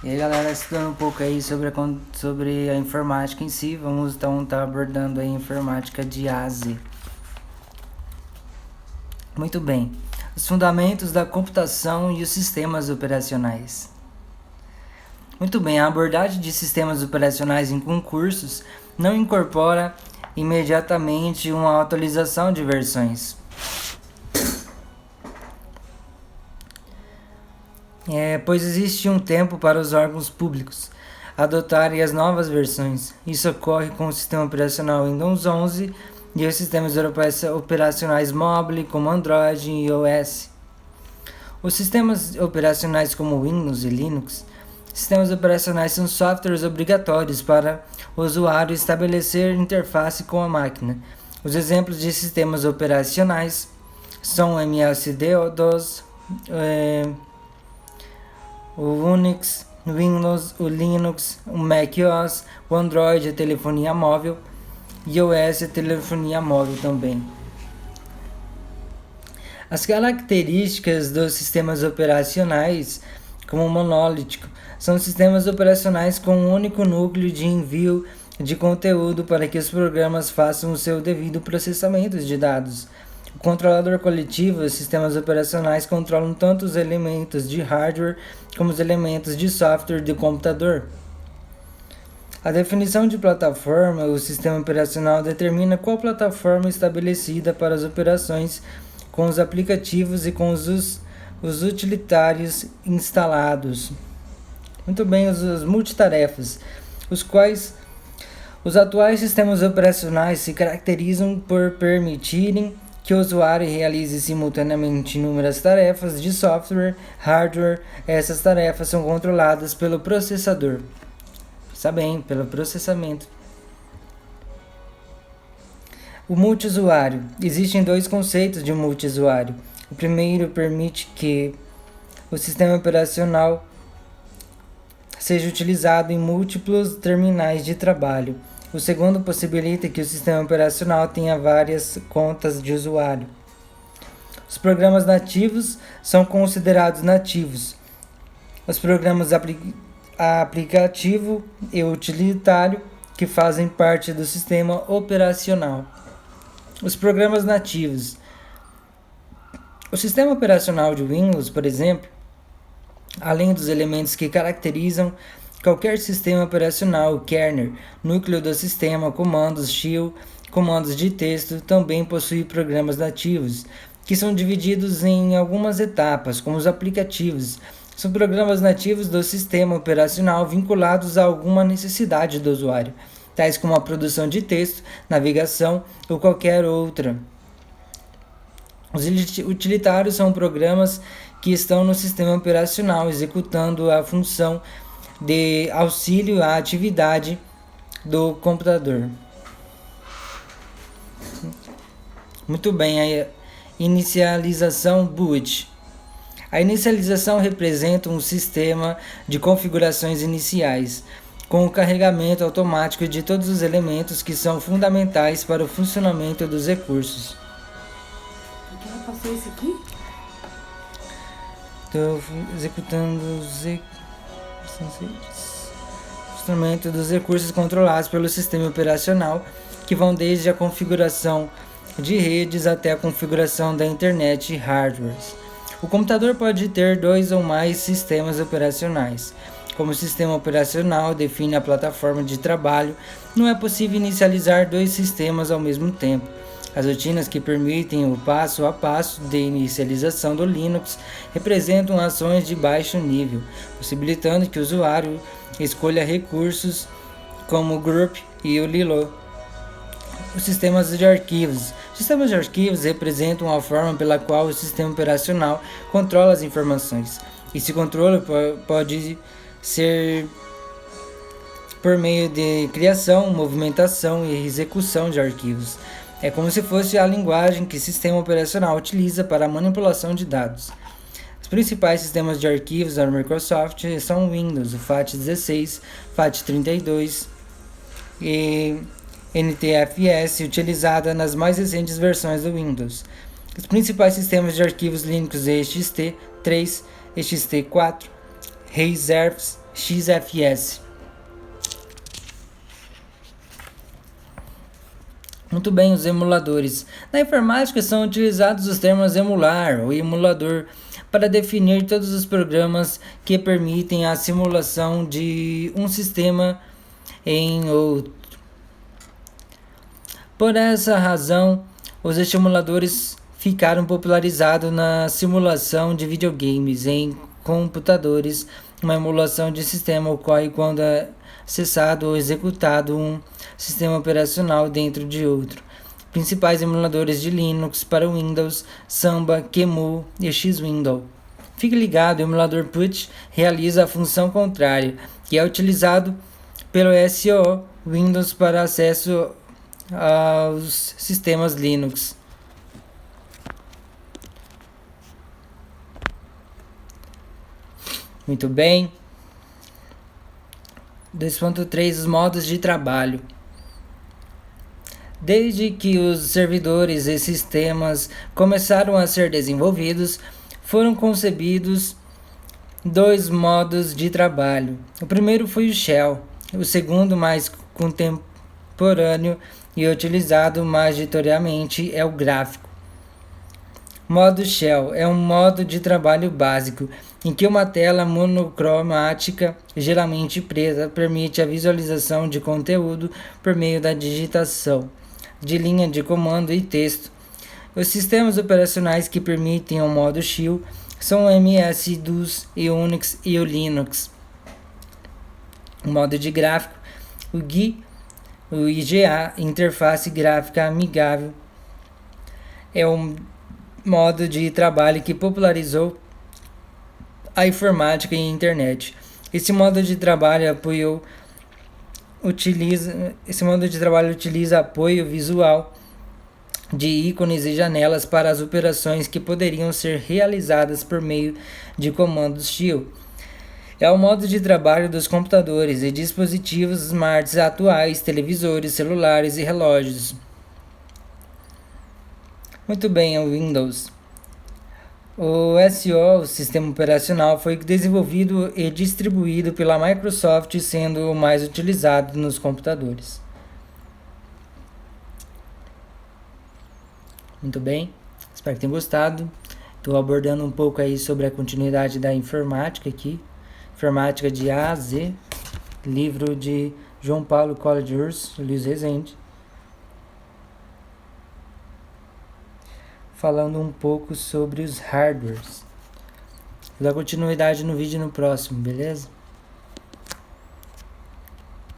E aí galera, estudando um pouco aí sobre a informática em si, vamos então estar abordando aí a informática de A a Z. Muito bem, os fundamentos da computação e os sistemas operacionais. Muito bem, a abordagem de sistemas operacionais em concursos não incorpora imediatamente uma atualização de versões. Pois existe um tempo para os órgãos públicos adotarem as novas versões. Isso ocorre com o sistema operacional Windows 11 e os sistemas operacionais mobile como Android e iOS. Os sistemas operacionais como Windows e Linux, sistemas operacionais são softwares obrigatórios para o usuário estabelecer interface com a máquina. Os exemplos de sistemas operacionais são o MS-DOS, o Unix, o Windows, o Linux, o macOS, o Android, a telefonia móvel, e o iOS, a telefonia móvel também. As características dos sistemas operacionais, como monolítico, são sistemas operacionais com um único núcleo de envio de conteúdo para que os programas façam o seu devido processamento de dados. O controlador coletivo, os sistemas operacionais controlam tanto os elementos de hardware como os elementos de software do computador. A definição de plataforma, o sistema operacional determina qual plataforma estabelecida para as operações com os aplicativos e com os utilitários instalados. Muito bem, os multitarefas, os quais os atuais sistemas operacionais se caracterizam por permitirem que o usuário realize simultaneamente inúmeras tarefas de software, hardware. Essas tarefas são controladas pelo processador. Está bem, pelo processamento. O multiusuário. Existem dois conceitos de multiusuário. O primeiro permite que o sistema operacional seja utilizado em múltiplos terminais de trabalho. O segundo possibilita que o sistema operacional tenha várias contas de usuário. Os programas nativos são considerados nativos. Os programas aplicativo e utilitário que fazem parte do sistema operacional. Os programas nativos. O sistema operacional de Windows, por exemplo, além dos elementos que caracterizam qualquer sistema operacional, o kernel, núcleo do sistema, comandos shell, comandos de texto, também possui programas nativos, que são divididos em algumas etapas, como os aplicativos. São programas nativos do sistema operacional vinculados a alguma necessidade do usuário, tais como a produção de texto, navegação ou qualquer outra. Os utilitários são programas que estão no sistema operacional, executando a função de auxílio à atividade do computador. Muito bem, a inicialização boot. A inicialização representa um sistema de configurações iniciais, com o carregamento automático de todos os elementos que são fundamentais para o funcionamento dos recursos. Por que ela passou isso aqui? Estou executando funcionamento dos recursos controlados pelo sistema operacional, que vão desde a configuração de redes até a configuração da internet e hardwares. O computador pode ter dois ou mais sistemas operacionais. Como o sistema operacional define a plataforma de trabalho, não é possível inicializar dois sistemas ao mesmo tempo. As rotinas que permitem o passo a passo de inicialização do Linux representam ações de baixo nível, possibilitando que o usuário escolha recursos como o group e o lilo. Os sistemas de arquivos. Sistemas de arquivos representam a forma pela qual o sistema operacional controla as informações. Esse controle pode ser por meio de criação, movimentação e execução de arquivos. É como se fosse a linguagem que o sistema operacional utiliza para a manipulação de dados. Os principais sistemas de arquivos da Microsoft são o Windows, o FAT16, FAT32 e NTFS, utilizada nas mais recentes versões do Windows. Os principais sistemas de arquivos Linux XT3, XT4, Reserves, XFS. Muito bem, os emuladores. Na informática são utilizados os termos emular ou emulador para definir todos os programas que permitem a simulação de um sistema em outro. Por essa razão, os estimuladores ficaram popularizados na simulação de videogames em computadores. Uma emulação de sistema ocorre quando é acessado ou executado um sistema operacional dentro de outro. Principais emuladores de Linux para Windows, Samba, QEMU e X-Window. Fique ligado, o emulador PUT realiza a função contrária, que é utilizado pelo SO Windows para acesso aos sistemas Linux. Muito bem. 2.3 Os modos de trabalho. Desde que os servidores e sistemas começaram a ser desenvolvidos, foram concebidos dois modos de trabalho. O primeiro foi o Shell, o segundo, mais contemporâneo e utilizado majoritariamente, é o gráfico. Modo Shell é um modo de trabalho básico, em que uma tela monocromática, geralmente preta, permite a visualização de conteúdo por meio da digitação de linha de comando e texto. Os sistemas operacionais que permitem o modo Shell são o MS-DOS, o Unix e o Linux. O modo de gráfico, o GUI, o IGA, Interface Gráfica Amigável, é um modo de trabalho que popularizou a informática e a internet. Esse modo de trabalho utiliza apoio visual de ícones e janelas para as operações que poderiam ser realizadas por meio de comandos Shell. É o modo de trabalho dos computadores e dispositivos smarts atuais, televisores, celulares e relógios. Muito bem, o Windows. O SO, o sistema operacional, foi desenvolvido e distribuído pela Microsoft, sendo o mais utilizado nos computadores. Muito bem, espero que tenham gostado. Estou abordando um pouco aí sobre a continuidade da informática aqui. Informática de A a Z, livro de João Paulo College Urso, Luiz Rezende. Falando um pouco sobre os hardwares. Vou dar continuidade no vídeo no próximo, beleza?